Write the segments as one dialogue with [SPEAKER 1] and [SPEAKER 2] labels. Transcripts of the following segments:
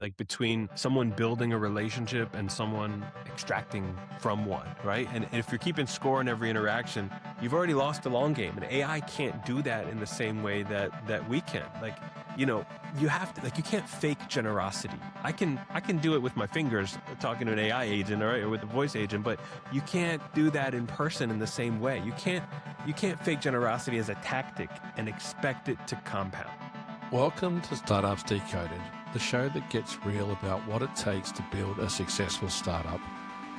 [SPEAKER 1] like between someone building a relationship and someone extracting from one, right? And if you're keeping score in every interaction, you've already lost the long game. And AI can't do that in the same way that we can. Like, you have to, like, you can't fake generosity. I can do it with my fingers talking to an AI agent, or with a voice agent, but you can't do that in person in the same way. You can't fake generosity as a tactic and expect it to compound.
[SPEAKER 2] Welcome to Startups Decoded, the show that gets real about what it takes to build a successful startup.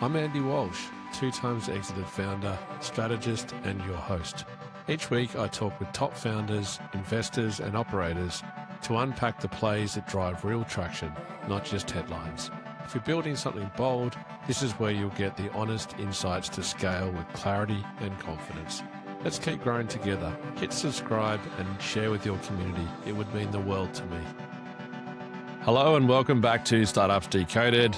[SPEAKER 2] I'm Andy Walsh, 2 times exited founder, strategist, and your host. Each week I talk with top founders, investors, and operators to unpack the plays that drive real traction, not just headlines. If you're building something bold, this is where you'll get the honest insights to scale with clarity and confidence. Let's keep growing together. Hit subscribe and share with your community. It would mean the world to me. Hello and welcome back to Startups Decoded.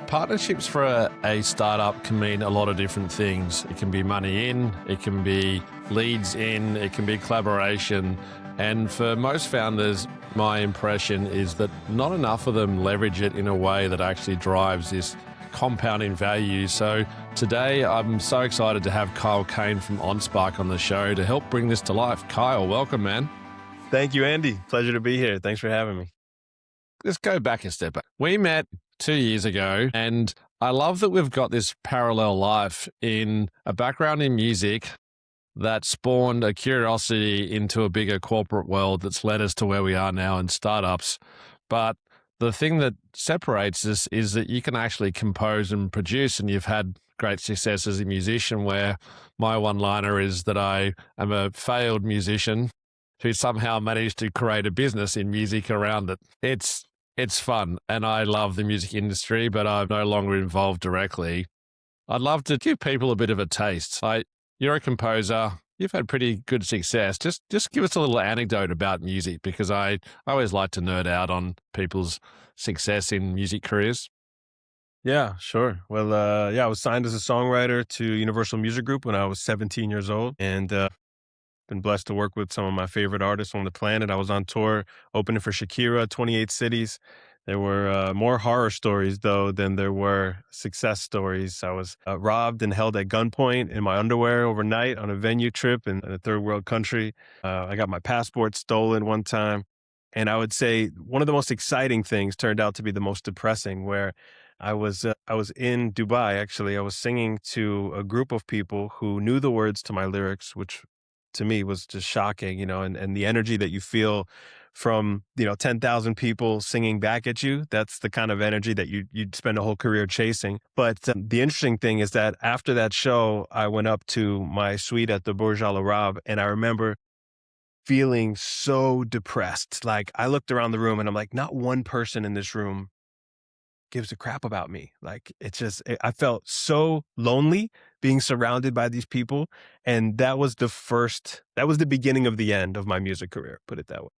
[SPEAKER 2] Partnerships for a startup can mean a lot of different things. It can be money in, it can be leads in, it can be collaboration. And for most founders, my impression is that not enough of them leverage it in a way that actually drives this compounding value. So today, I'm so excited to have Kyle Kane from onSpark on the show to help bring this to life. Kyle, welcome, man.
[SPEAKER 1] Thank you, Andy. Pleasure to be here. Thanks for having me.
[SPEAKER 2] Let's go back a step. We met 2 years ago, and I love that we've got this parallel life in a background in music that spawned a curiosity into a bigger corporate world that's led us to where we are now in startups. But the thing that separates us is that you can actually compose and produce, and you've had great success as a musician, where my one-liner is that I am a failed musician who somehow managed to create a business in music around it. It's fun, and I love the music industry, but I'm no longer involved directly. I'd love to give people a bit of a taste. You're a composer. You've had pretty good success. Just give us a little anecdote about music, because I always like to nerd out on people's success in music careers.
[SPEAKER 1] Yeah, sure. Well, I was signed as a songwriter to Universal Music Group when I was 17 years old, and been blessed to work with some of my favorite artists on the planet. I was on tour opening for Shakira, 28 cities. There were more horror stories, though, than there were success stories. I was robbed and held at gunpoint in my underwear overnight on a venue trip in a third world country. I got my passport stolen one time. And I would say one of the most exciting things turned out to be the most depressing, where I was in Dubai, actually. I was singing to a group of people who knew the words to my lyrics, which to me was just shocking, and the energy that you feel from, 10,000 people singing back at you. That's the kind of energy that you'd spend a whole career chasing. But the interesting thing is that after that show, I went up to my suite at the Burj Al Arab, and I remember feeling so depressed. Like, I looked around the room and I'm like, not one person in this room gives a crap about me. Like, I felt so lonely being surrounded by these people. And that was the beginning of the end of my music career, put it that way.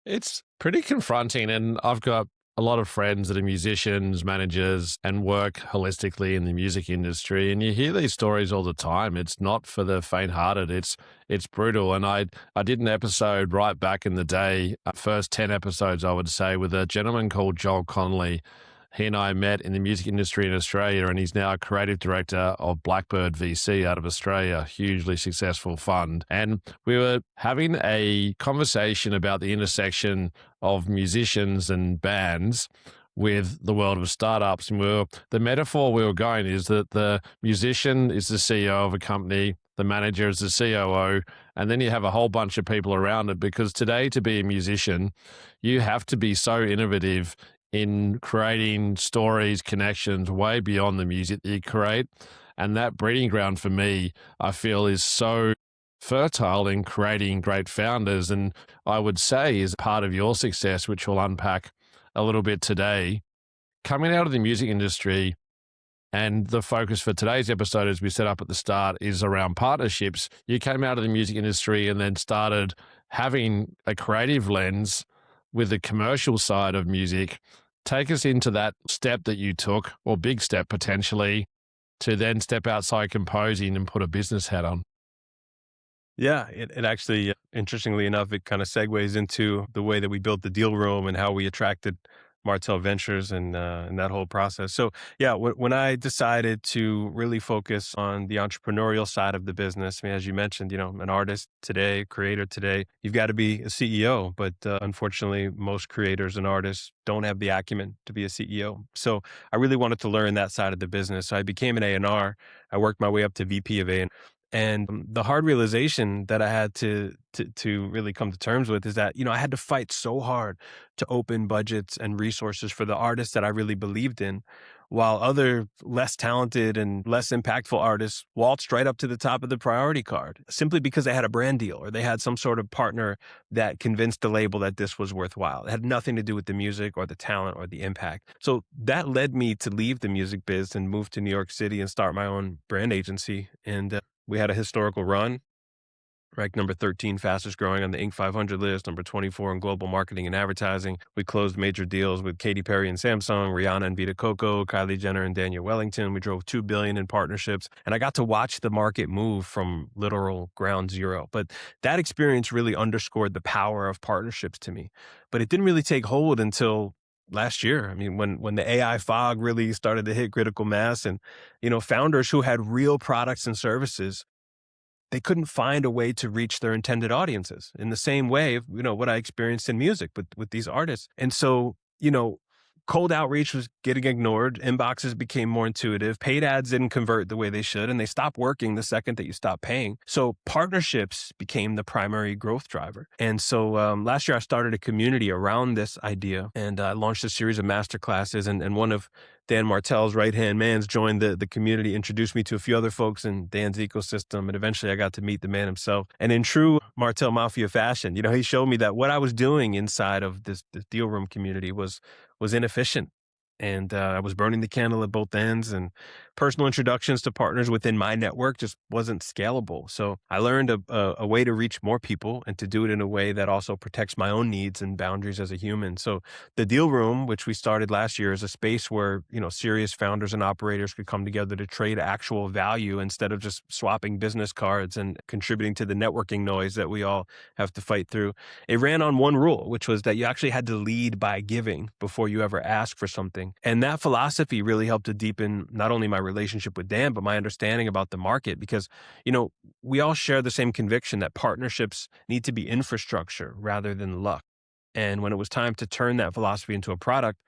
[SPEAKER 2] It's pretty confronting, and I've got a lot of friends that are musicians, managers, and work holistically in the music industry. And you hear these stories all the time. It's not for the faint-hearted. It's brutal. And I did an episode right back in the day, first 10 episodes, I would say, with a gentleman called Joel Connolly. He and I met in the music industry in Australia, and he's now a creative director of Blackbird VC out of Australia, hugely successful fund. And we were having a conversation about the intersection of musicians and bands with the world of startups. And the metaphor we were going is that the musician is the CEO of a company, the manager is the COO, and then you have a whole bunch of people around it, because today, to be a musician, you have to be so innovative in creating stories, connections way beyond the music that you create. And that breeding ground for me, I feel, is so fertile in creating great founders. And I would say is part of your success, which we'll unpack a little bit today, coming out of the music industry. And the focus for today's episode, as we set up at the start, is around partnerships. You came out of the music industry and then started having a creative lens with the commercial side of music. Take us into that step that you took, or big step potentially, to then step outside composing and put a business hat on.
[SPEAKER 1] Yeah, it actually, interestingly enough, it kind of segues into the way that we built the deal room and how we attracted Martell Ventures and that whole process. So yeah, when I decided to really focus on the entrepreneurial side of the business, I mean, as you mentioned, an artist today, creator today, you've got to be a CEO. But unfortunately, most creators and artists don't have the acumen to be a CEO. So I really wanted to learn that side of the business. So I became an A&R. I worked my way up to VP of A&R. And the hard realization that I had to really come to terms with is that, I had to fight so hard to open budgets and resources for the artists that I really believed in, while other less talented and less impactful artists waltzed right up to the top of the priority card simply because they had a brand deal or they had some sort of partner that convinced the label that this was worthwhile. It had nothing to do with the music or the talent or the impact. So that led me to leave the music biz and move to New York City and start my own brand agency. And we had a historical run, ranked number 13 fastest growing on the Inc. 500 list, number 24 in global marketing and advertising. We closed major deals with Katy Perry and Samsung, Rihanna and Vita Coco, Kylie Jenner and Daniel Wellington. We drove $2 billion in partnerships, and I got to watch the market move from literal ground zero. But that experience really underscored the power of partnerships to me. But it didn't really take hold until last year. I mean, when the AI fog really started to hit critical mass, and founders who had real products and services, they couldn't find a way to reach their intended audiences in the same way of, what I experienced in music with these artists. And so, cold outreach was getting ignored. Inboxes became more intuitive. Paid ads didn't convert the way they should, and they stopped working the second that you stopped paying. So partnerships became the primary growth driver. And so last year I started a community around this idea, and I launched a series of masterclasses, and one of Dan Martell's right-hand mans joined the community, introduced me to a few other folks in Dan's ecosystem, and eventually I got to meet the man himself. And in true Martell Mafia fashion, he showed me that what I was doing inside of this deal room community was inefficient. And I was burning the candle at both ends, and personal introductions to partners within my network just wasn't scalable. So I learned a way to reach more people and to do it in a way that also protects my own needs and boundaries as a human. So the Deal Room, which we started last year, is a space where, serious founders and operators could come together to trade actual value instead of just swapping business cards and contributing to the networking noise that we all have to fight through. It ran on one rule, which was that you actually had to lead by giving before you ever ask for something. And that philosophy really helped to deepen not only my relationship with Dan, but my understanding about the market, because, we all share the same conviction that partnerships need to be infrastructure rather than luck. And when it was time to turn that philosophy into a product,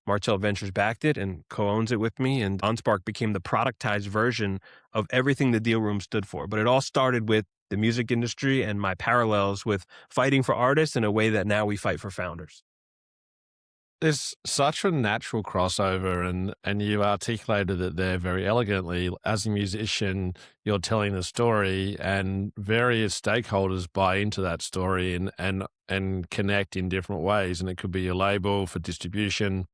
[SPEAKER 1] Martell Ventures backed it and co-owns it with me, and onSpark became the productized version of everything the Deal Room stood for. But it all started with the music industry and my parallels with fighting for artists in a way that now we fight for founders.
[SPEAKER 2] There's such a natural crossover, and you articulated it there very elegantly. As a musician, you're telling a story, and various stakeholders buy into that story and connect in different ways. And it could be your label for distribution,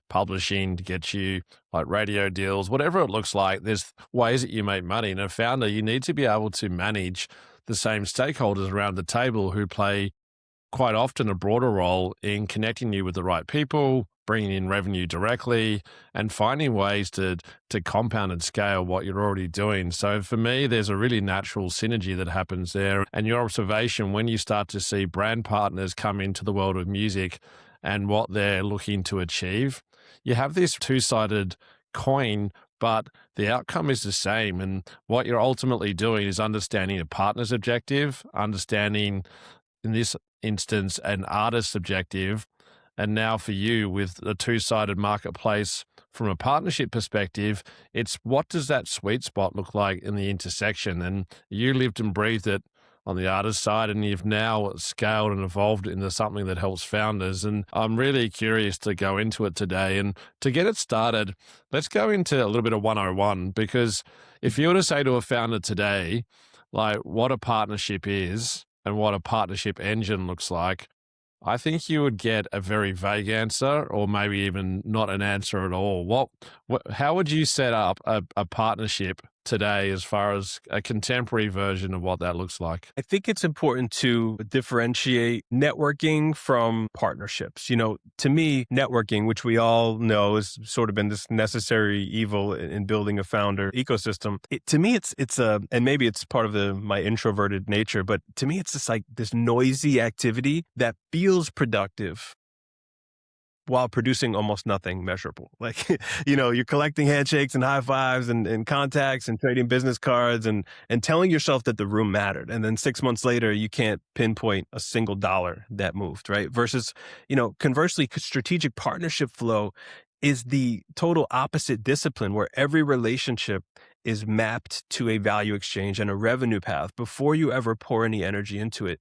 [SPEAKER 2] publishing to get you like radio deals, whatever it looks like. There's ways that you make money. And a founder, you need to be able to manage the same stakeholders around the table who play quite often a broader role in connecting you with the right people, bringing in revenue directly, and finding ways to compound and scale what you're already doing. So for me, there's a really natural synergy that happens there. And your observation when you start to see brand partners come into the world of music and what they're looking to achieve, you have this two-sided coin, but the outcome is the same. And what you're ultimately doing is understanding a partner's objective, understanding, in this instance, an artist's objective. And now for you, with a two-sided marketplace from a partnership perspective, it's what does that sweet spot look like in the intersection? And you lived and breathed it on the artist side, and you've now scaled and evolved into something that helps founders. And I'm really curious to go into it today. And to get it started, let's go into a little bit of 101, because if you were to say to a founder today, like what a partnership is and what a partnership engine looks like, I think you would get a very vague answer, or maybe even not an answer at all. How would you set up a partnership today as far as a contemporary version of what that looks like?
[SPEAKER 1] I think it's important to differentiate networking from partnerships. To me, networking, which we all know has sort of been this necessary evil in building a founder ecosystem. To me, it's and maybe it's part of my introverted nature, but to me, it's just like this noisy activity that feels productive. while producing almost nothing measurable. Like, you're collecting handshakes and high fives and contacts and trading business cards and telling yourself that the room mattered. And then 6 months later, you can't pinpoint a single dollar that moved, right? Versus, conversely, strategic partnership flow is the total opposite discipline where every relationship is mapped to a value exchange and a revenue path before you ever pour any energy into it.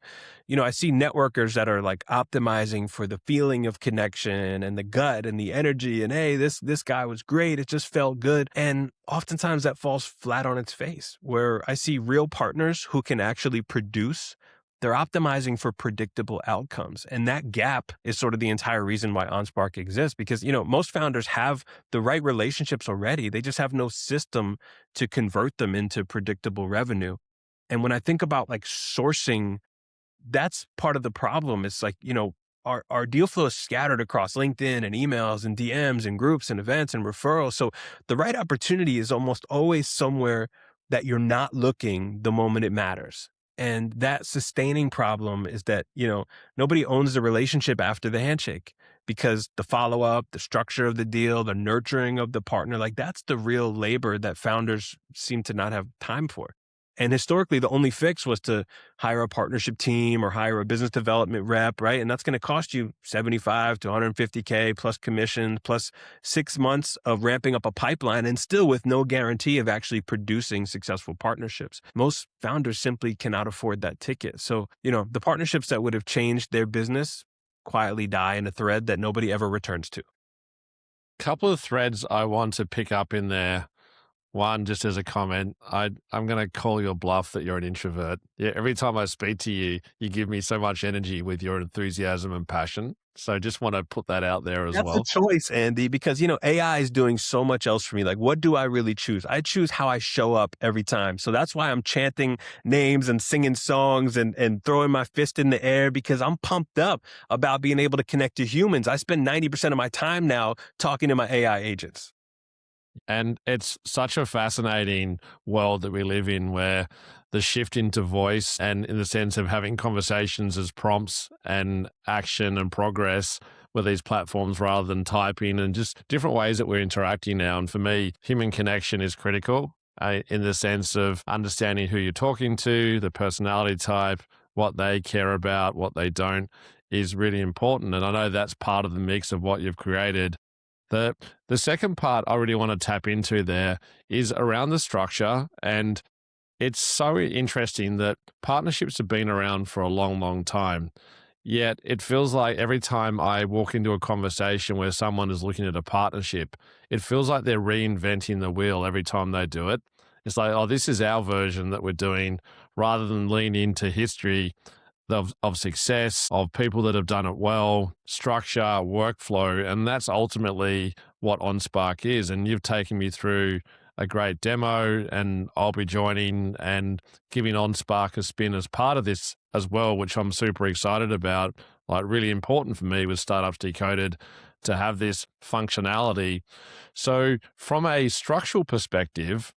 [SPEAKER 1] I see networkers that are like optimizing for the feeling of connection and the gut and the energy and hey, this guy was great, it just felt good. And oftentimes that falls flat on its face. Where I see real partners who can actually produce, they're optimizing for predictable outcomes. And that gap is sort of the entire reason why OnSpark exists because, most founders have the right relationships already. They just have no system to convert them into predictable revenue. And when I think about like sourcing, that's part of the problem. It's like, our deal flow is scattered across LinkedIn and emails and DMs and groups and events and referrals. So the right opportunity is almost always somewhere that you're not looking the moment it matters. And that sustaining problem is that, nobody owns the relationship after the handshake because the follow up, the structure of the deal, the nurturing of the partner, like that's the real labor that founders seem to not have time for. And historically, the only fix was to hire a partnership team or hire a business development rep, right? And that's going to cost you 75 to 150K plus commission, plus 6 months of ramping up a pipeline and still with no guarantee of actually producing successful partnerships. Most founders simply cannot afford that ticket. So, the partnerships that would have changed their business quietly die in a thread that nobody ever returns to.
[SPEAKER 2] Couple of threads I want to pick up in there. One, just as a comment, I'm going to call your bluff that you're an introvert. Yeah, every time I speak to you, you give me so much energy with your enthusiasm and passion. So just want to put that out there as
[SPEAKER 1] That's a
[SPEAKER 2] well.
[SPEAKER 1] choice, Andy, because AI is doing so much else for me. Like, what do I really choose? I choose how I show up every time. So that's why I'm chanting names and singing songs and throwing my fist in the air because I'm pumped up about being able to connect to humans. I spend 90% of my time now talking to my AI agents.
[SPEAKER 2] And it's such a fascinating world that we live in where the shift into voice and in the sense of having conversations as prompts and action and progress with these platforms rather than typing and just different ways that we're interacting now. And for me, human connection is critical in the sense of understanding who you're talking to, the personality type, what they care about, what they don't is really important. And I know that's part of the mix of what you've created. The the second part I really want to tap into there is around the structure. And it's so interesting that partnerships have been around for a long, long time. Yet it feels like every time I walk into a conversation where someone is looking at a partnership, it feels like they're reinventing the wheel every time they do it. It's like, oh, this is our version that we're doing rather than lean into history of success, of people that have done it well, structure, workflow. And that's ultimately what OnSpark is. And you've taken me through a great demo, and I'll be joining and giving OnSpark a spin as part of this as well, which I'm super excited about. Like, really important for me with Startups Decoded to have this functionality. So, from a structural perspective,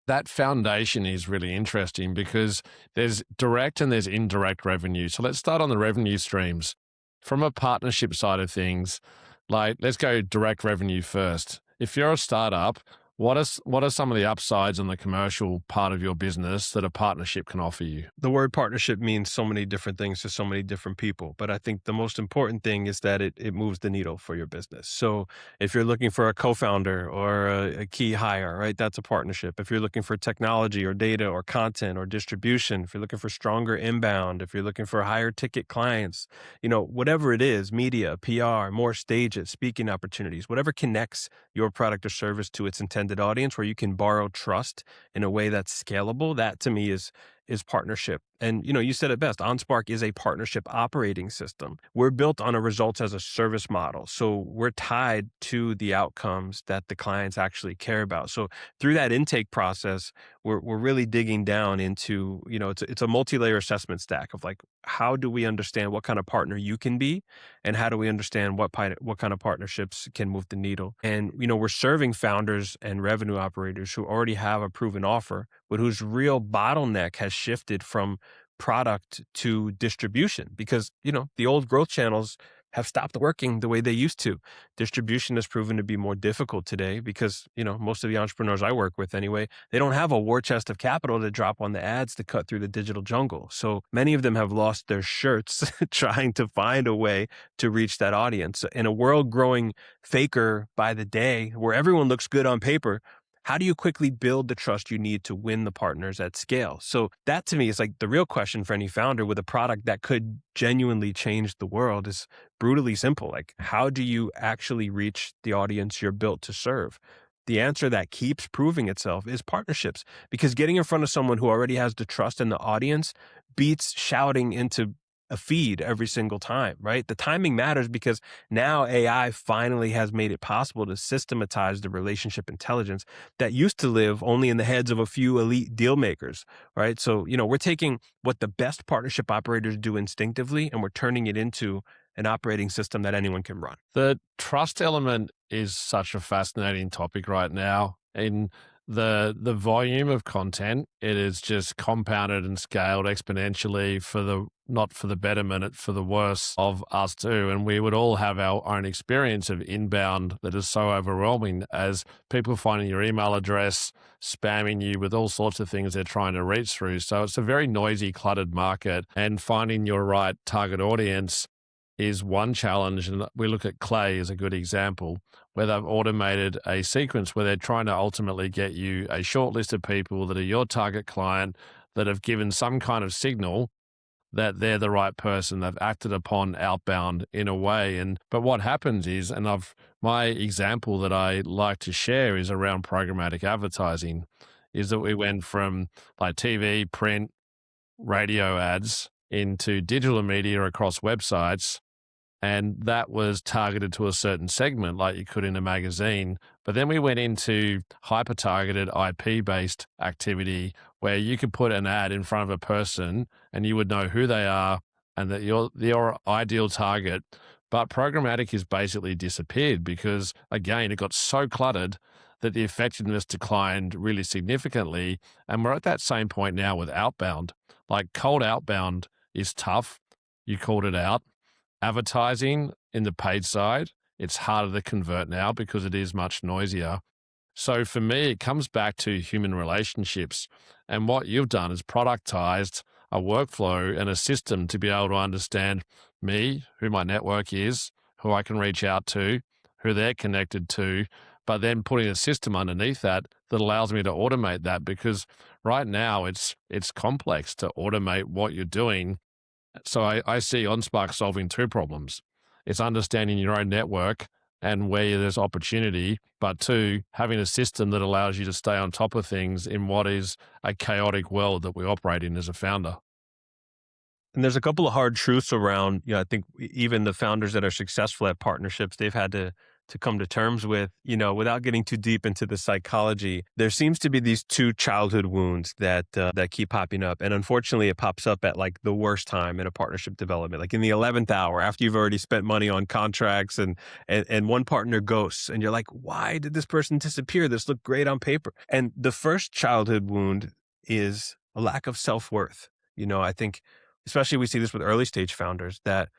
[SPEAKER 2] that foundation is really interesting because there's direct and there's indirect revenue. So let's start on the revenue streams. From a partnership side of things, like let's go direct revenue first. If you're a startup, what are some of the upsides on the commercial part of your business that a partnership can offer you?
[SPEAKER 1] The word partnership means so many different things to so many different people, but I think the most important thing is that it moves the needle for your business. So if you're looking for a co-founder or a key hire, right, that's a partnership. If you're looking for technology or data or content or distribution, if you're looking for stronger inbound, if you're looking for higher ticket clients, whatever it is, media, PR, more stages, speaking opportunities, whatever connects your product or service to its intended audience where you can borrow trust in a way that's scalable, that to me is partnership. And you said it best. OnSpark is a partnership operating system. We're built on a results as a service model. So we're tied to the outcomes that the clients actually care about. So through that intake process, we're really digging down into, it's a multi-layer assessment stack of like, how do we understand what kind of partner you can be? And how do we understand what kind of partnerships can move the needle? And, we're serving founders and revenue operators who already have a proven offer, but whose real bottleneck has shifted from product to distribution because, the old growth channels, have stopped working the way they used to. Distribution has proven to be more difficult today because, most of the entrepreneurs I work with anyway, they don't have a war chest of capital to drop on the ads to cut through the digital jungle. So many of them have lost their shirts trying to find a way to reach that audience. In a world growing faker by the day where everyone looks good on paper, how do you quickly build the trust you need to win the partners at scale? So that to me is like the real question for any founder with a product that could genuinely change the world is brutally simple. Like, how do you actually reach the audience you're built to serve? The answer that keeps proving itself is partnerships, because getting in front of someone who already has the trust in the audience beats shouting into a feed every single time, right? The timing matters because now AI finally has made it possible to systematize the relationship intelligence that used to live only in the heads of a few elite deal makers, right? So, we're taking what the best partnership operators do instinctively and we're turning it into an operating system that anyone can run.
[SPEAKER 2] The trust element is such a fascinating topic right now. In the volume of content, it is just compounded and scaled exponentially for the not for the betterment, it for the worse of us too. And we would all have our own experience of inbound that is so overwhelming as people finding your email address, spamming you with all sorts of things they're trying to reach through. So it's a very noisy, cluttered market, and finding your right target audience is one challenge. And we look at Clay as a good example, where they've automated a sequence where they're trying to ultimately get you a short list of people that are your target client that have given some kind of signal that they're the right person. They've acted upon outbound in a way. But what happens is, my example that I like to share is around programmatic advertising, is that we went from like TV, print, radio ads into digital media across websites, and that was targeted to a certain segment like you could in a magazine. But then we went into hyper targeted IP based activity where you could put an ad in front of a person and you would know who they are and that you're your ideal target. But programmatic has basically disappeared because, again, it got so cluttered that the effectiveness declined really significantly. And we're at that same point now with outbound. Like, cold outbound is tough. You called it out. Advertising in the paid side, it's harder to convert now because it is much noisier. So for me, it comes back to human relationships. And what you've done is productized a workflow and a system to be able to understand me, who my network is, who I can reach out to, who they're connected to, but then putting a system underneath that that allows me to automate that, because right now it's complex to automate what you're doing. So I see OnSpark solving two problems. It's understanding your own network and where there's opportunity, but two, having a system that allows you to stay on top of things in what is a chaotic world that we operate in as a founder.
[SPEAKER 1] And there's a couple of hard truths around, I think even the founders that are successful at partnerships, they've had to come to terms with, without getting too deep into the psychology. There seems to be these two childhood wounds that keep popping up. And unfortunately, it pops up at like the worst time in a partnership development, like in the 11th hour after you've already spent money on contracts and one partner ghosts. And you're like, why did this person disappear? This looked great on paper. And the first childhood wound is a lack of self-worth. I think especially we see this with early stage founders, that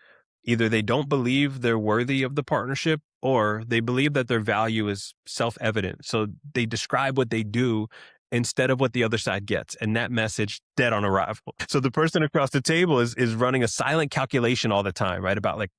[SPEAKER 1] either they don't believe they're worthy of the partnership or they believe that their value is self-evident. So they describe what they do instead of what the other side gets. And that message dead on arrival. So the person across the table is running a silent calculation all the time, right? About like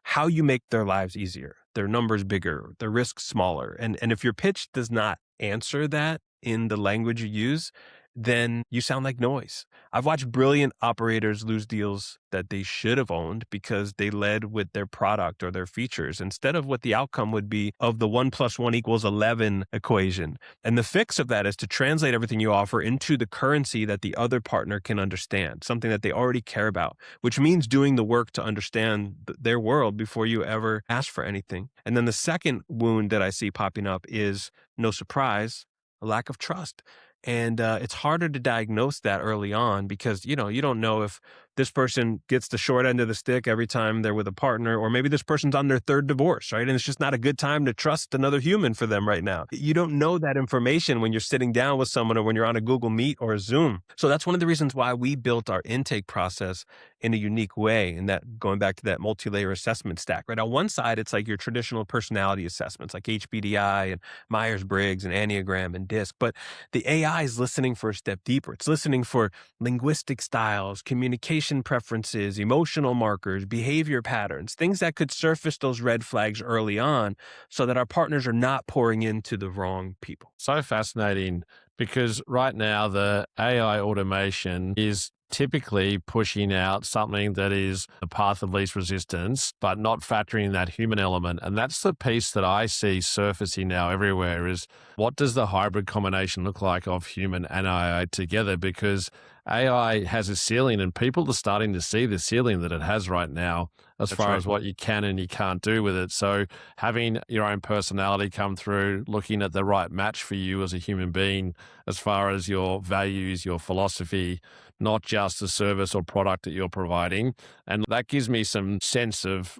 [SPEAKER 1] how you make their lives easier, their numbers bigger, their risks smaller. And if your pitch does not answer that in the language you use, then you sound like noise. I've watched brilliant operators lose deals that they should have owned because they led with their product or their features instead of what the outcome would be of the 1 + 1 = 11 equation. And the fix of that is to translate everything you offer into the currency that the other partner can understand, something that they already care about, which means doing the work to understand their world before you ever ask for anything. And then the second wound that I see popping up is, no surprise, a lack of trust. And it's harder to diagnose that early on because, you don't know if this person gets the short end of the stick every time they're with a partner, or maybe this person's on their third divorce, right? And it's just not a good time to trust another human for them right now. You don't know that information when you're sitting down with someone or when you're on a Google Meet or a Zoom. So that's one of the reasons why we built our intake process in a unique way. And that, going back to that multi-layer assessment stack, right? On one side, it's like your traditional personality assessments like HBDI and Myers-Briggs and Enneagram and DISC. But the AI is listening for a step deeper. It's listening for linguistic styles, communication preferences, emotional markers, behavior patterns, things that could surface those red flags early on so that our partners are not pouring into the wrong people.
[SPEAKER 2] So fascinating, because right now the AI automation is typically pushing out something that is the path of least resistance, but not factoring that human element. And that's the piece that I see surfacing now everywhere is, what does the hybrid combination look like of human and AI together? Because AI has a ceiling, and people are starting to see the ceiling that it has right now as
[SPEAKER 1] That's
[SPEAKER 2] far
[SPEAKER 1] right.
[SPEAKER 2] as what you can and you can't do with it. So having your own personality come through, looking at the right match for you as a human being, as far as your values, your philosophy, not just the service or product that you're providing. And that gives me some sense of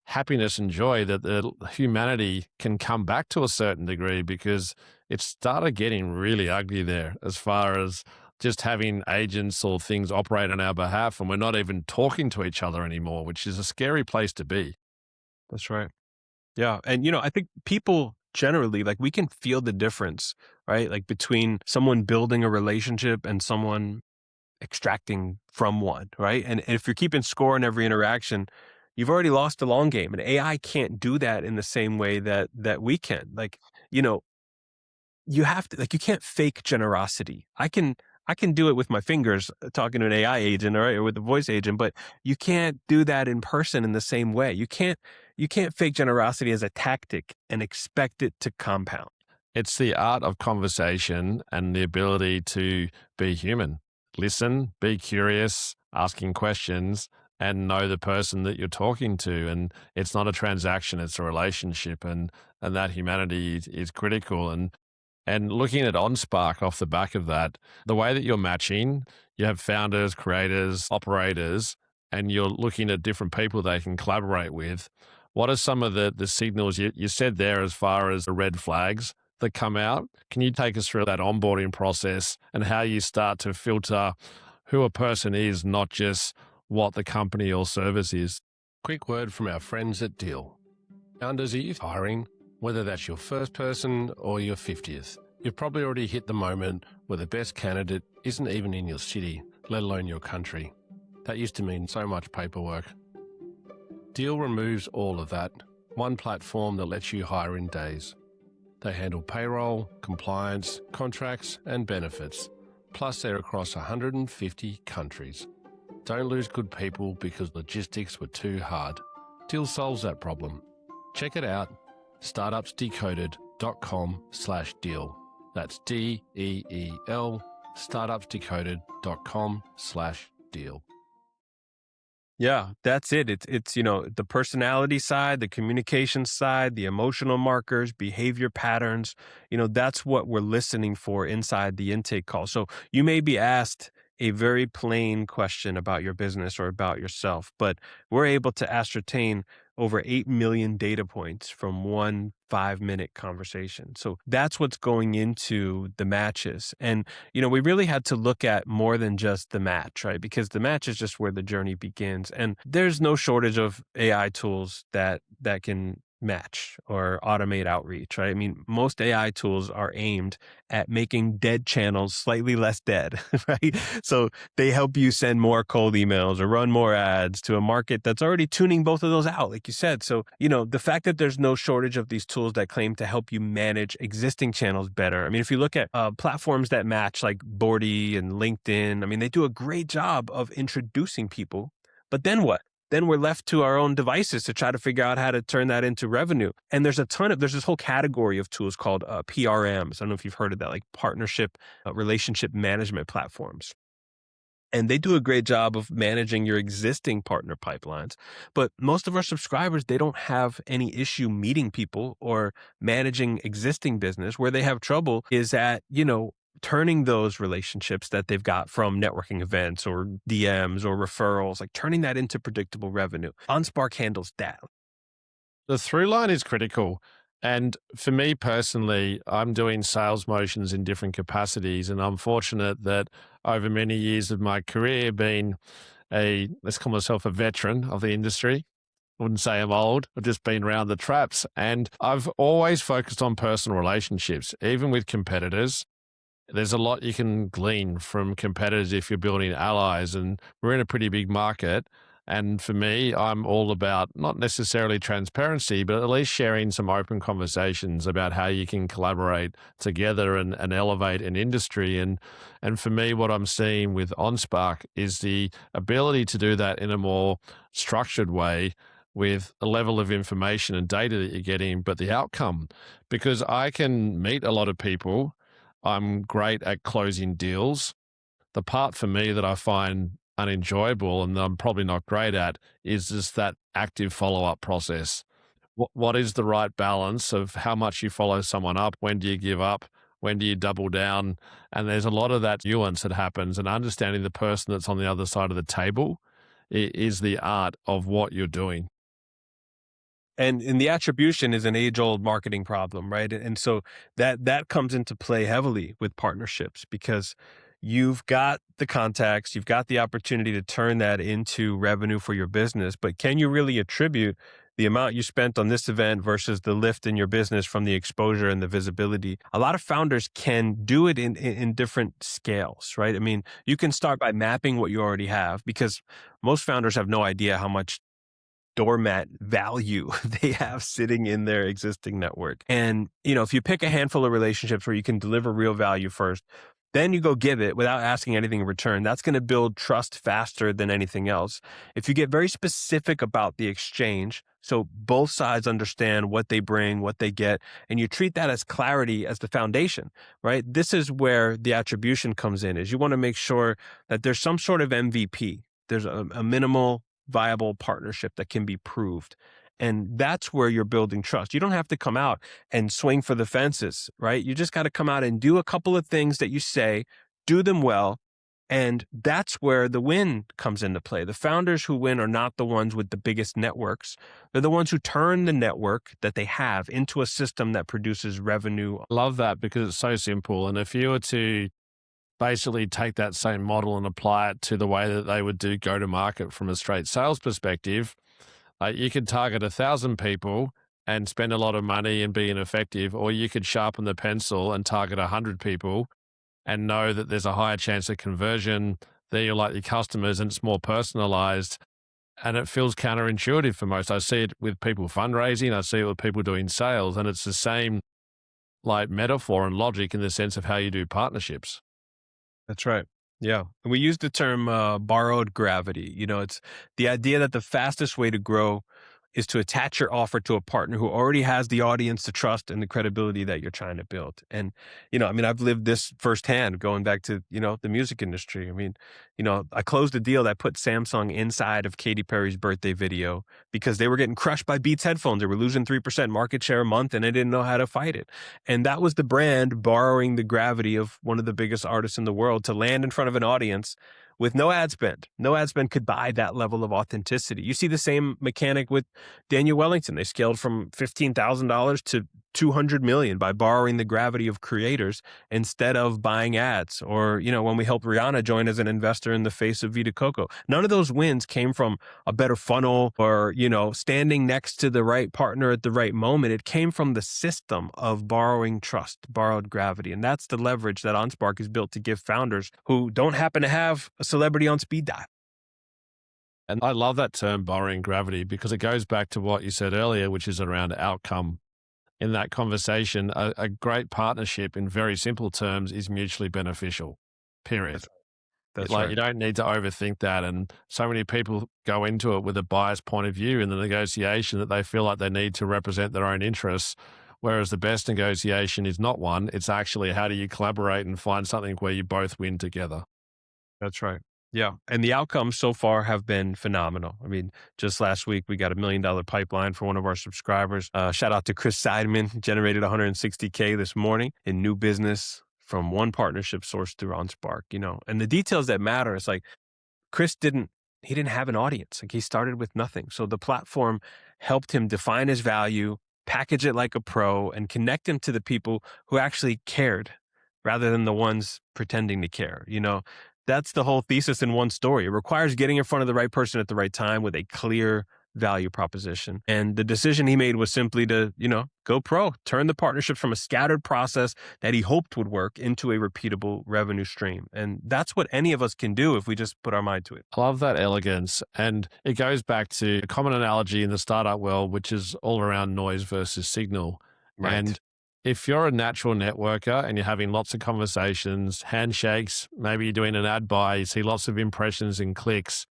[SPEAKER 2] happiness and joy that the humanity can come back to a certain degree, because it started getting really ugly there as far as just having agents or things operate on our behalf, and we're not even talking to each other anymore, which is a scary place to be.
[SPEAKER 1] That's right. Yeah. And, I think people generally, like, we can feel the difference, right? Like between someone building a relationship and someone extracting from one, right? And if you're keeping score in every interaction, you've already lost the long game. And AI can't do that in the same way that we can. Like, you know, you have to, like, you can't fake generosity. I can do it with my fingers, talking to an AI agent, or with a voice agent, but you can't do that in person in the same way. You can't fake generosity as a tactic and expect it to compound.
[SPEAKER 2] It's the art of conversation and the ability to be human. Listen, be curious, asking questions, and know the person that you're talking to. And it's not a transaction, it's a relationship. And that humanity is critical. And looking at OnSpark off the back of that, the way that you're matching, you have founders, creators, operators, and you're looking at different people they can collaborate with. What are some of the signals you said there as far as the red flags that come out? Can you take us through that onboarding process and how you start to filter who a person is, not just what the company or service is?
[SPEAKER 3] Quick word from our friends at Deal. Founders, are you hiring? Whether that's your first person or your 50th, you've probably already hit the moment where the best candidate isn't even in your city, let alone your country. That used to mean so much paperwork. Deal removes all of that. One platform that lets you hire in days. They handle payroll, compliance, contracts, and benefits. Plus, they're across 150 countries. Don't lose good people because logistics were too hard. Deal solves that problem. Check it out. startupsdecoded.com/deal. That's DEEL, startupsdecoded.com/deal.
[SPEAKER 1] Yeah, that's it. It's the personality side, the communication side, the emotional markers, behavior patterns. That's what we're listening for inside the intake call. So you may be asked a very plain question about your business or about yourself, but we're able to ascertain over 8 million data points from one 5-minute conversation. So that's what's going into the matches. And, we really had to look at more than just the match, right? Because the match is just where the journey begins. And there's no shortage of AI tools that can match or automate outreach, right? I mean, most AI tools are aimed at making dead channels slightly less dead, right? So they help you send more cold emails or run more ads to a market that's already tuning both of those out, like you said. So, the fact that there's no shortage of these tools that claim to help you manage existing channels better. I mean, if you look at platforms that match like Bordy and LinkedIn, I mean, they do a great job of introducing people, but then what? Then we're left to our own devices to try to figure out how to turn that into revenue. And there's this whole category of tools called PRMs. I don't know if you've heard of that, like partnership relationship management platforms. And they do a great job of managing your existing partner pipelines. But most of our subscribers, they don't have any issue meeting people or managing existing business. Where they have trouble is at, turning those relationships that they've got from networking events or DMs or referrals, like turning that into predictable revenue. OnSpark handles that.
[SPEAKER 2] The through line is critical. And for me personally, I'm doing sales motions in different capacities. And I'm fortunate that over many years of my career, being let's call myself a veteran of the industry, wouldn't say I'm old. I've just been around the traps. And I've always focused on personal relationships, even with competitors. There's a lot you can glean from competitors if you're building allies, and we're in a pretty big market. And for me, I'm all about not necessarily transparency, but at least sharing some open conversations about how you can collaborate together and elevate an industry. And for me, what I'm seeing with OnSpark is the ability to do that in a more structured way with a level of information and data that you're getting, but the outcome. Because I can meet a lot of people, I'm great at closing deals. The part for me that I find unenjoyable and that I'm probably not great at is just that active follow up process. What is the right balance of how much you follow someone up? When do you give up? When do you double down? And there's a lot of that nuance that happens, and understanding the person that's on the other side of the table is the art of what you're doing.
[SPEAKER 1] And the attribution is an age-old marketing problem, right? And so that comes into play heavily with partnerships, because you've got the contacts, you've got the opportunity to turn that into revenue for your business, but can you really attribute the amount you spent on this event versus the lift in your business from the exposure and the visibility? A lot of founders can do it in different scales, right? I mean, you can start by mapping what you already have, because most founders have no idea how much doormat value they have sitting in their existing network. And, if you pick a handful of relationships where you can deliver real value first, then you go give it without asking anything in return. That's going to build trust faster than anything else. If you get very specific about the exchange, so both sides understand what they bring, what they get, and you treat that as clarity as the foundation, right? This is where the attribution comes in, is you want to make sure that there's some sort of MVP. There's a minimal viable partnership that can be proved. And that's where you're building trust. You don't have to come out and swing for the fences, right? You just got to come out and do a couple of things that you say, do them well. And that's where the win comes into play. The founders who win are not the ones with the biggest networks. They're the ones who turn the network that they have into a system that produces revenue.
[SPEAKER 2] Love that, because it's so simple. And if you were to basically take that same model and apply it to the way that they would do go to market from a straight sales perspective, you could target 1,000 people and spend a lot of money and be ineffective, or you could sharpen the pencil and target 100 people and know that there's a higher chance of conversion. They're your likely customers, and it's more personalized. And it feels counterintuitive for most. I see it with people fundraising. I see it with people doing sales, and it's the same metaphor and logic in the sense of how you do partnerships.
[SPEAKER 1] That's right. Yeah. We use the term borrowed gravity. It's the idea that the fastest way to grow is to attach your offer to a partner who already has the audience, the trust, and the credibility that you're trying to build. And, I've lived this firsthand going back to, the music industry. I mean, I closed a deal that put Samsung inside of Katy Perry's birthday video because they were getting crushed by Beats headphones. They were losing 3% market share a month, and they didn't know how to fight it. And that was the brand borrowing the gravity of one of the biggest artists in the world to land in front of an audience with no ad spend. No ad spend could buy that level of authenticity. You see the same mechanic with Daniel Wellington. They scaled from $15,000 to $200 million by borrowing the gravity of creators instead of buying ads. Or, when we helped Rihanna join as an investor in the face of Vita Coco. None of those wins came from a better funnel or, standing next to the right partner at the right moment. It came from the system of borrowing trust, borrowed gravity. And that's the leverage that OnSpark is built to give founders who don't happen to have a celebrity on speed dial.
[SPEAKER 2] And I love that term, borrowing gravity, because it goes back to what you said earlier, which is around outcome. In that conversation, a great partnership in very simple terms is mutually beneficial, period.
[SPEAKER 1] That's right.
[SPEAKER 2] You don't need to overthink that. And so many people go into it with a biased point of view in the negotiation that they feel like they need to represent their own interests. Whereas the best negotiation is not one. It's actually, how do you collaborate and find something where you both win together?
[SPEAKER 1] That's right. Yeah. And the outcomes so far have been phenomenal. I mean, just last week, we got $1 million pipeline for one of our subscribers. Shout out to Chris Seidman, generated 160K this morning in new business from one partnership source through OnSpark, and the details that matter is like Chris didn't have an audience. Like he started with nothing. So the platform helped him define his value, package it like a pro, and connect him to the people who actually cared rather than the ones pretending to care. That's the whole thesis in one story. It requires getting in front of the right person at the right time with a clear value proposition. And the decision he made was simply to, go pro, turn the partnerships from a scattered process that he hoped would work into a repeatable revenue stream. And that's what any of us can do if we just put our mind to it.
[SPEAKER 2] I love that elegance. And it goes back to a common analogy in the startup world, which is all around noise versus signal.
[SPEAKER 1] Right.
[SPEAKER 2] And if you're a natural networker and you're having lots of conversations, handshakes, maybe you're doing an ad buy, you see lots of impressions and clicks,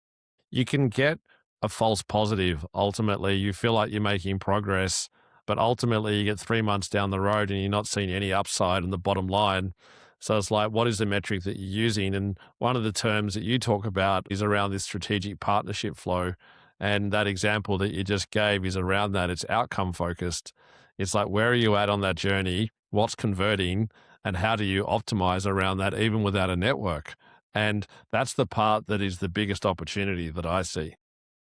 [SPEAKER 2] you can get a false positive. Ultimately, you feel like you're making progress, but ultimately you get 3 months down the road and you're not seeing any upside in the bottom line. So it's like, what is the metric that you're using? And one of the terms that you talk about is around this strategic partnership flow. And that example that you just gave is around that. It's outcome focused. It's like, where are you at on that journey? What's converting? And how do you optimize around that, even without a network? And that's the part that is the biggest opportunity that I see.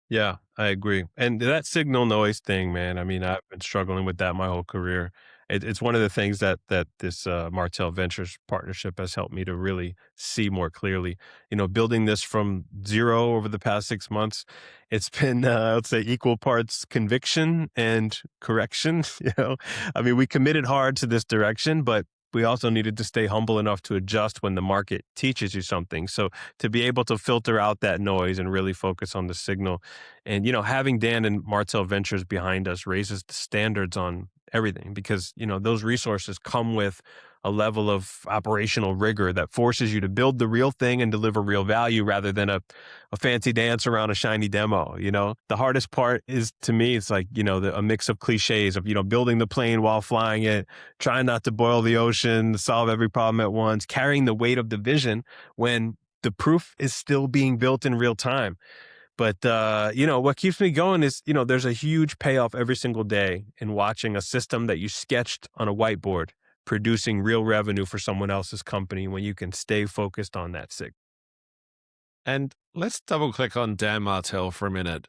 [SPEAKER 1] Yeah, I agree. And that signal noise thing, man, I mean, I've been struggling with that my whole career. It's one of the things that this Martell Ventures partnership has helped me to really see more clearly. Building this from zero over the past 6 months, it's been, I would say, equal parts conviction and correction. I mean, we committed hard to this direction, but we also needed to stay humble enough to adjust when the market teaches you something. So to be able to filter out that noise and really focus on the signal, and having Dan and Martell Ventures behind us raises the standards on everything, because those resources come with a level of operational rigor that forces you to build the real thing and deliver real value rather than a fancy dance around a shiny demo. The hardest part is, to me, it's like, a mix of cliches of, building the plane while flying it, trying not to boil the ocean, solve every problem at once, carrying the weight of the vision when the proof is still being built in real time. But, what keeps me going is, there's a huge payoff every single day in watching a system that you sketched on a whiteboard producing real revenue for someone else's company when you can stay focused on that sig.
[SPEAKER 2] And let's double click on Dan Martell for a minute.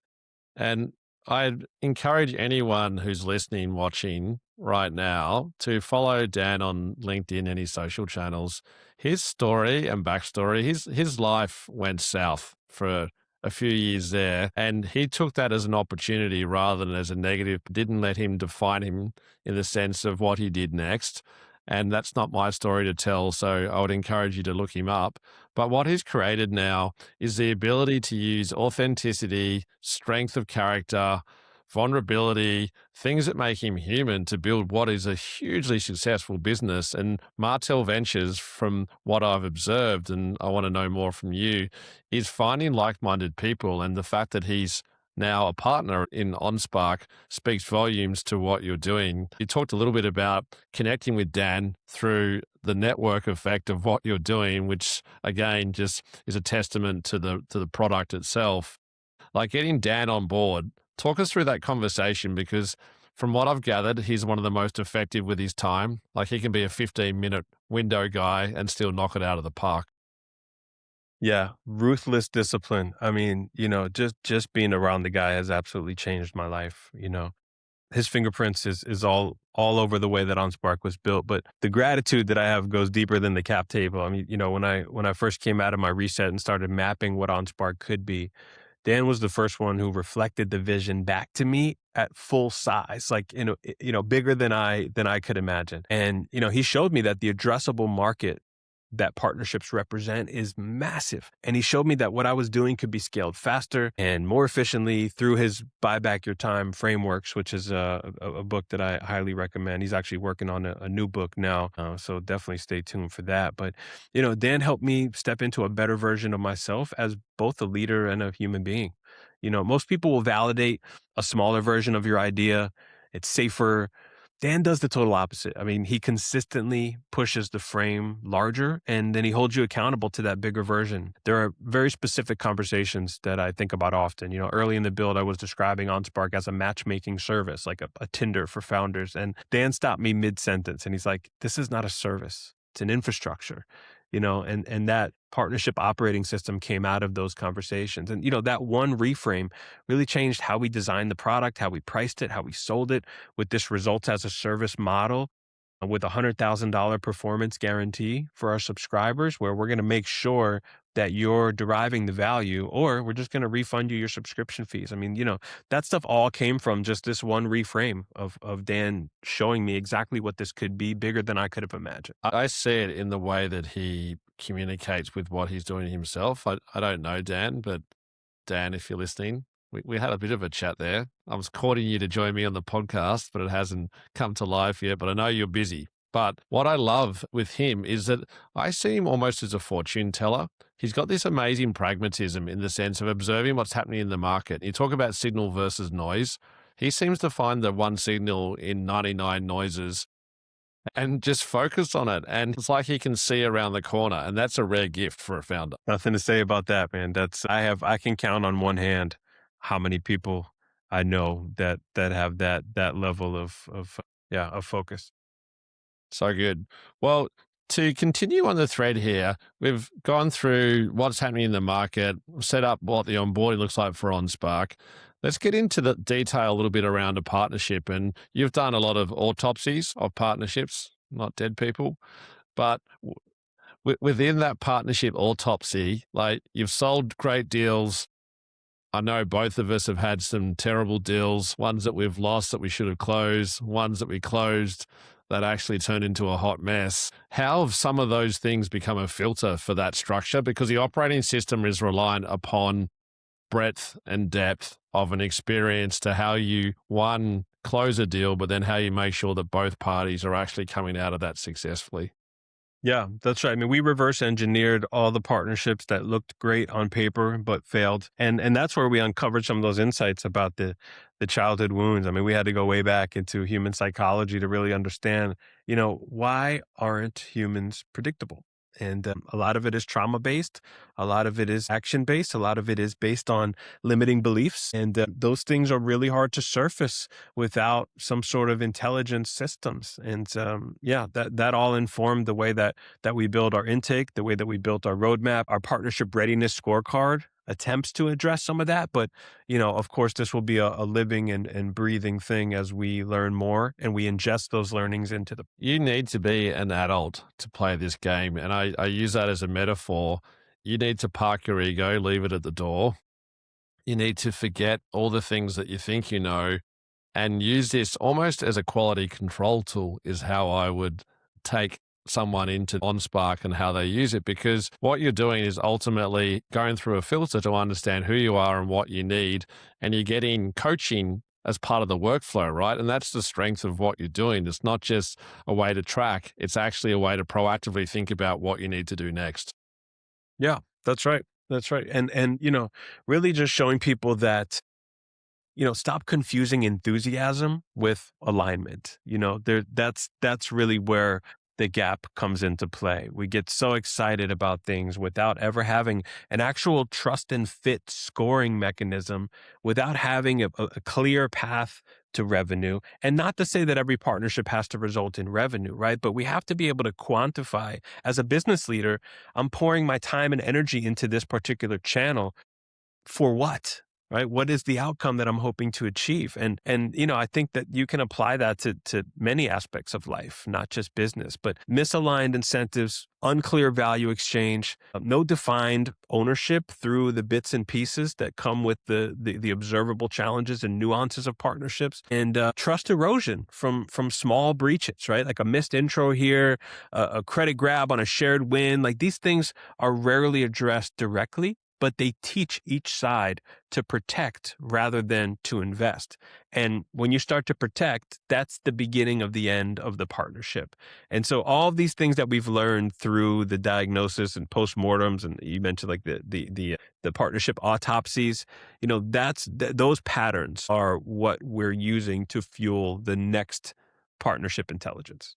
[SPEAKER 2] And I'd encourage anyone who's listening, watching right now to follow Dan on LinkedIn, any social channels. His story and backstory, his life went south for a few years there, and he took that as an opportunity rather than as a negative. Didn't let him define him in the sense of what he did next. And that's not my story to tell, so I would encourage you to look him up. But what he's created now is the ability to use authenticity, strength of character, vulnerability, things that make him human to build what is a hugely successful business. And Martell Ventures, from what I've observed, and I want to know more from you, is finding like-minded people. And the fact that he's now a partner in OnSpark speaks volumes to what you're doing. You talked a little bit about connecting with Dan through the network effect of what you're doing, which again just is a testament to the product itself. Like getting Dan on board, talk us through that conversation, because from what I've gathered, he's one of the most effective with his time. Like he can be a 15-minute window guy and still knock it out of the park.
[SPEAKER 1] Yeah, ruthless discipline. I mean, just being around the guy has absolutely changed my life. His fingerprints is all over the way that OnSpark was built. But the gratitude that I have goes deeper than the cap table. I mean, when I first came out of my reset and started mapping what OnSpark could be, Dan was the first one who reflected the vision back to me at full size, like, bigger than I could imagine. And, he showed me that the addressable market that partnerships represent is massive. And he showed me that what I was doing could be scaled faster and more efficiently through his Buy Back Your Time frameworks, which is a book that I highly recommend. He's actually working on a new book now, so definitely stay tuned for that. But, Dan helped me step into a better version of myself as both a leader and a human being. Most people will validate a smaller version of your idea. It's safer. Dan does the total opposite. I mean, he consistently pushes the frame larger, and then he holds you accountable to that bigger version. There are very specific conversations that I think about often. Early in the build, I was describing OnSpark as a matchmaking service, like a Tinder for founders. And Dan stopped me mid-sentence, and he's like, "This is not a service. assets and infrastructure, and that partnership operating system came out of those conversations. And, that one reframe really changed how we designed the product, how we priced it, how we sold it with this results as a service model with a $100,000 performance guarantee for our subscribers, where we're going to make sure that you're deriving the value, or we're just going to refund you your subscription fees. I mean, that stuff all came from just this one reframe of Dan showing me exactly what this could be, bigger than I could have imagined.
[SPEAKER 2] I see it in the way that he communicates with what he's doing himself. I don't know Dan, but Dan, if you're listening, we had a bit of a chat there. I was courting you to join me on the podcast, but it hasn't come to life yet. But I know you're busy. But what I love with him is that I see him almost as a fortune teller. He's got this amazing pragmatism in the sense of observing what's happening in the market. You talk about signal versus noise. He seems to find the one signal in 99 noises and just focus on it. And it's like he can see around the corner. And that's a rare gift for a founder.
[SPEAKER 1] Nothing to say about that, man. I can count on one hand how many people I know that have that level of focus.
[SPEAKER 2] So good. Well, to continue on the thread here, we've gone through what's happening in the market, set up what the onboarding looks like for onSpark. Let's get into the detail a little bit around a partnership. And you've done a lot of autopsies of partnerships, not dead people, but within that partnership autopsy, like you've sold great deals. I know both of us have had some terrible deals, ones that we've lost that we should have closed, ones that we closed that actually turned into a hot mess. How have some of those things become a filter for that structure? Because the operating system is reliant upon breadth and depth of an experience to how you, one, close a deal, but then how you make sure that both parties are actually coming out of that successfully.
[SPEAKER 1] Yeah, that's right. I mean, we reverse engineered all the partnerships that looked great on paper but failed, and that's where we uncovered some of those insights about the childhood wounds. I mean, we had to go way back into human psychology to really understand, why aren't humans predictable? And a lot of it is trauma based, a lot of it is action based, a lot of it is based on limiting beliefs, and those things are really hard to surface without some sort of intelligence systems. And that all informed the way that we build our intake, the way that we built our roadmap. Our partnership readiness scorecard attempts to address some of that, but of course, this will be a living and breathing thing as we learn more and we ingest those learnings into the.
[SPEAKER 2] You need to be an adult to play this game, and I use that as a metaphor. You need to park your ego, leave it at the door. You need to forget all the things that you think you know, and use this almost as a quality control tool. Is how I would take someone into onSpark and how they use it, because what you're doing is ultimately going through a filter to understand who you are and what you need, and you're getting coaching as part of the workflow, right? And that's the strength of what you're doing. It's not just a way to track, it's actually a way to proactively think about what you need to do next.
[SPEAKER 1] Yeah, that's right. That's right. And really just showing people that stop confusing enthusiasm with alignment. That's really where the gap comes into play. We get so excited about things without ever having an actual trust and fit scoring mechanism, without having a clear path to revenue. And not to say that every partnership has to result in revenue, right? But we have to be able to quantify, as a business leader, I'm pouring my time and energy into this particular channel for what? Right? What is the outcome that I'm hoping to achieve? And I think that you can apply that to many aspects of life, not just business, but misaligned incentives, unclear value exchange, no defined ownership through the bits and pieces that come with the observable challenges and nuances of partnerships, and trust erosion from small breaches, right? Like a missed intro here, a credit grab on a shared win. Like, these things are rarely addressed directly, but they teach each side to protect rather than to invest. And when you start to protect, that's the beginning of the end of the partnership. And so all of these things that we've learned through the diagnosis and postmortems, and you mentioned like the partnership autopsies, those patterns are what we're using to fuel the next partnership intelligence.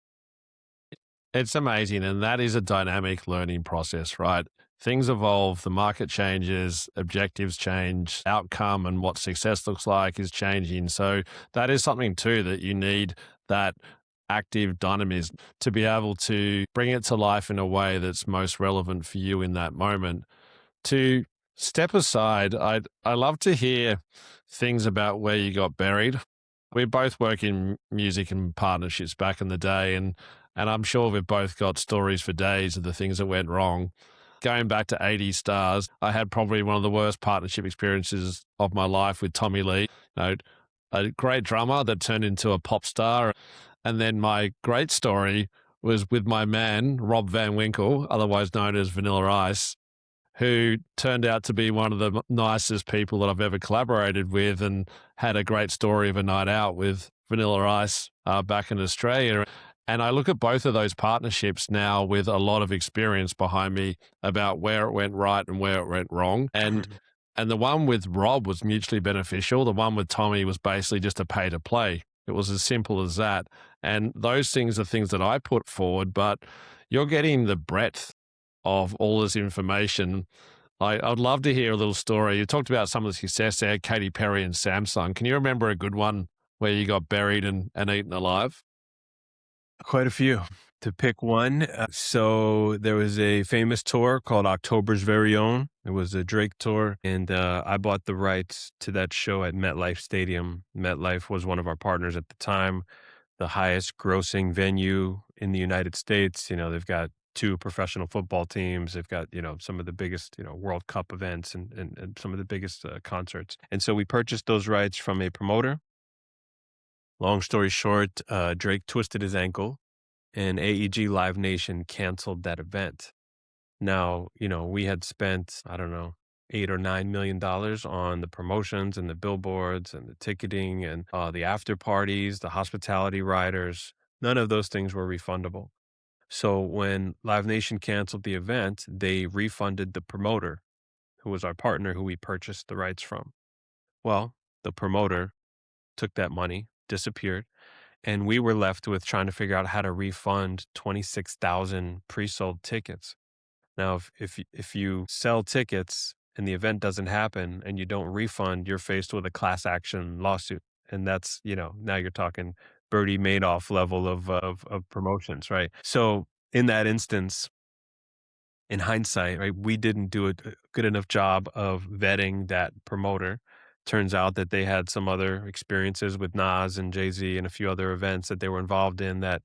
[SPEAKER 2] It's amazing. And that is a dynamic learning process, right? Things evolve, the market changes, objectives change, outcome and what success looks like is changing. So that is something too that you need, that active dynamism to be able to bring it to life in a way that's most relevant for you in that moment. To step aside, I love to hear things about where you got buried. We both work in music and partnerships back in the day, and I'm sure we've both got stories for days of the things that went wrong. Going back to 80 stars, I had probably one of the worst partnership experiences of my life with Tommy Lee. A great drummer that turned into a pop star. And then my great story was with my man, Rob Van Winkle, otherwise known as Vanilla Ice, who turned out to be one of the nicest people that I've ever collaborated with, and had a great story of a night out with Vanilla Ice back in Australia. And I look at both of those partnerships now with a lot of experience behind me about where it went right and where it went wrong. And the one with Rob was mutually beneficial. The one with Tommy was basically just a pay to play. It was as simple as that. And those things are things that I put forward, but you're getting the breadth of all this information. I'd love to hear a little story. You talked about some of the success there, Katy Perry and Samsung. Can you remember a good one where you got buried and eaten alive?
[SPEAKER 1] Quite a few. To pick one, so there was a famous tour called October's Very Own. It was a Drake tour, and I bought the rights to that show at MetLife Stadium. MetLife was one of our partners at the time, the highest grossing venue in the United States. They've got two professional football teams. They've got, some of the biggest, World Cup events and some of the biggest concerts. And so we purchased those rights from a promoter. Long story short, Drake twisted his ankle and AEG Live Nation canceled that event. Now, we had spent, I don't know, $8 or $9 million on the promotions and the billboards and the ticketing and the after parties, the hospitality riders. None of those things were refundable. So when Live Nation canceled the event, they refunded the promoter, who was our partner, who we purchased the rights from. Well, the promoter took that money, disappeared, and we were left with trying to figure out how to refund 26,000 pre-sold tickets. Now, if you sell tickets and the event doesn't happen and you don't refund, you're faced with a class action lawsuit. And that's, now you're talking Bertie Madoff level of promotions, right? So in that instance, in hindsight, right, we didn't do a good enough job of vetting that promoter. Turns out that they had some other experiences with Nas and Jay-Z and a few other events that they were involved in that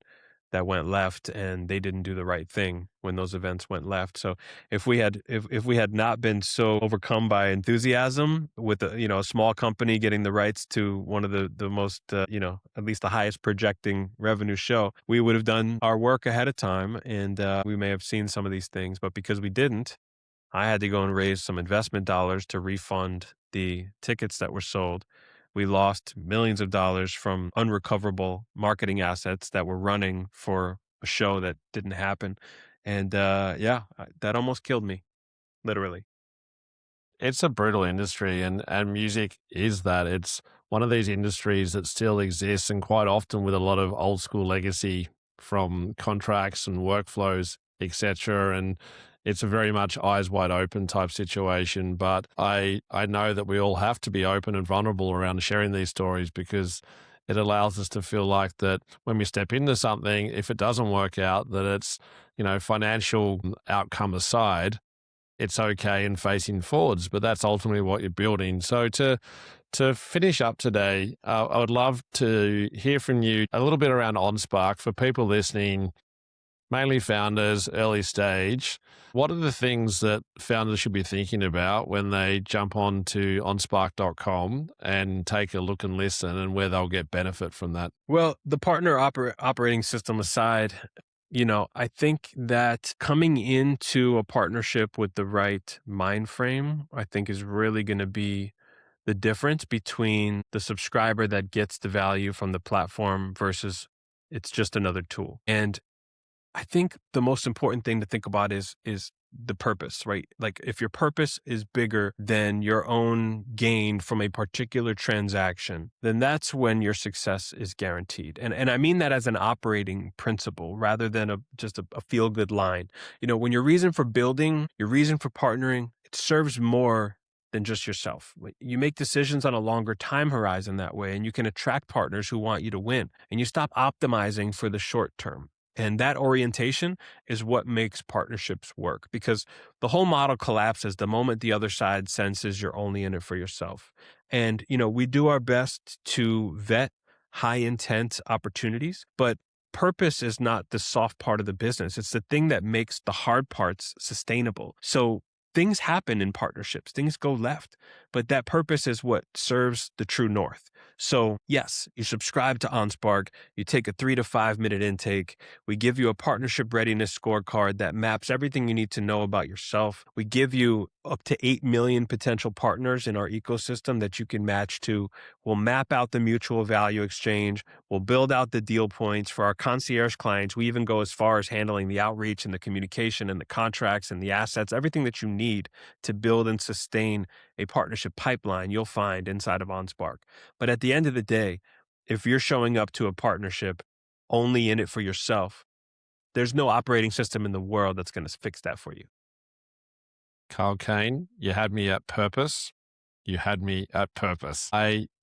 [SPEAKER 1] went left, and they didn't do the right thing when those events went left. So if we had not been so overcome by enthusiasm with a small company getting the rights to one of the most at least the highest projecting revenue show, we would have done our work ahead of time, and we may have seen some of these things. But because we didn't, I had to go and raise some investment dollars to refund the tickets that were sold. We lost millions of dollars from unrecoverable marketing assets that were running for a show that didn't happen. And that almost killed me, literally.
[SPEAKER 2] It's a brutal industry, and music is that. It's one of these industries that still exists, and quite often with a lot of old school legacy from contracts and workflows, etc. And it's a very much eyes wide open type situation. But I know that we all have to be open and vulnerable around sharing these stories, because it allows us to feel like that when we step into something, if it doesn't work out, that it's, financial outcome aside, it's okay in facing forwards, but that's ultimately what you're building. So to finish up today, I would love to hear from you a little bit around onSpark for people listening, mainly founders, early stage. What are the things that founders should be thinking about when they jump on to onspark.com and take a look and listen, and where they'll get benefit from that?
[SPEAKER 1] Well, the partner operating system aside, I think that coming into a partnership with the right mind frame, I think is really going to be the difference between the subscriber that gets the value from the platform versus it's just another tool. And I think the most important thing to think about is the purpose, right? Like if your purpose is bigger than your own gain from a particular transaction, then that's when your success is guaranteed. And I mean that as an operating principle rather than just a feel-good line. When your reason for building, your reason for partnering, it serves more than just yourself. You make decisions on a longer time horizon that way, and you can attract partners who want you to win, and you stop optimizing for the short term. And that orientation is what makes partnerships work, because the whole model collapses the moment the other side senses you're only in it for yourself. And, we do our best to vet high intent opportunities, but purpose is not the soft part of the business. It's the thing that makes the hard parts sustainable. So things happen in partnerships, things go left, but that purpose is what serves the true north. So yes, you subscribe to onSpark, you take a 3 to 5 minute intake. We give you a partnership readiness scorecard that maps everything you need to know about yourself. We give you up to 8 million potential partners in our ecosystem that you can match to. We'll map out the mutual value exchange. We'll build out the deal points for our concierge clients. We even go as far as handling the outreach and the communication and the contracts and the assets, everything that you need to build and sustain a partnership pipeline you'll find inside of onSpark. But at the end of the day, if you're showing up to a partnership only in it for yourself, there's no operating system in the world that's going to fix that for you.
[SPEAKER 2] Kyle Kane, you had me at purpose. You had me at purpose.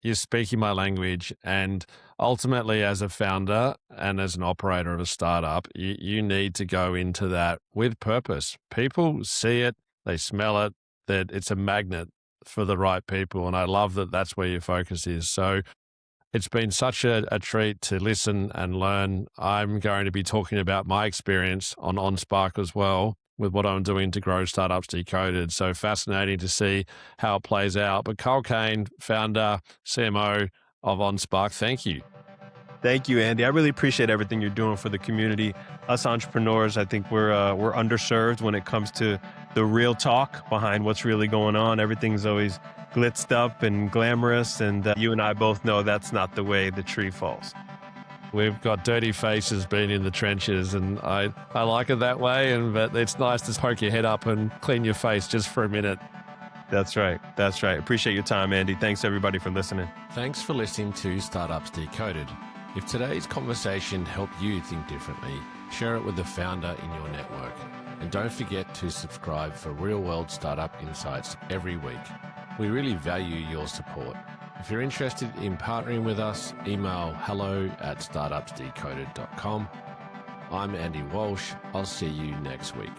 [SPEAKER 2] You're speaking my language, and ultimately as a founder and as an operator of a startup, you need to go into that with purpose. People see it, they smell it, that it's a magnet for the right people. And I love that that's where your focus is. So it's been such a treat to listen and learn. I'm going to be talking about my experience on onSpark as well, with what I'm doing to grow startups Decoded. So fascinating to see how it plays out. But Kyle Kane, founder, CMO of onSpark, thank you.
[SPEAKER 1] Thank you, Andy. I really appreciate everything you're doing for the community. Us entrepreneurs, I think we're underserved when it comes to the real talk behind what's really going on. Everything's always glitzed up and glamorous, and you and I both know that's not the way the tree falls.
[SPEAKER 2] We've got dirty faces being in the trenches, and I like it that way. But it's nice to poke your head up and clean your face just for a minute.
[SPEAKER 1] That's right. That's right. Appreciate your time, Andy. Thanks everybody for listening.
[SPEAKER 3] Thanks for listening to Startups Decoded. If today's conversation helped you think differently, share it with the founder in your network. And don't forget to subscribe for real-world startup insights every week. We really value your support. If you're interested in partnering with us, email hello@startupsdecoded.com. I'm Andy Walsh. I'll see you next week.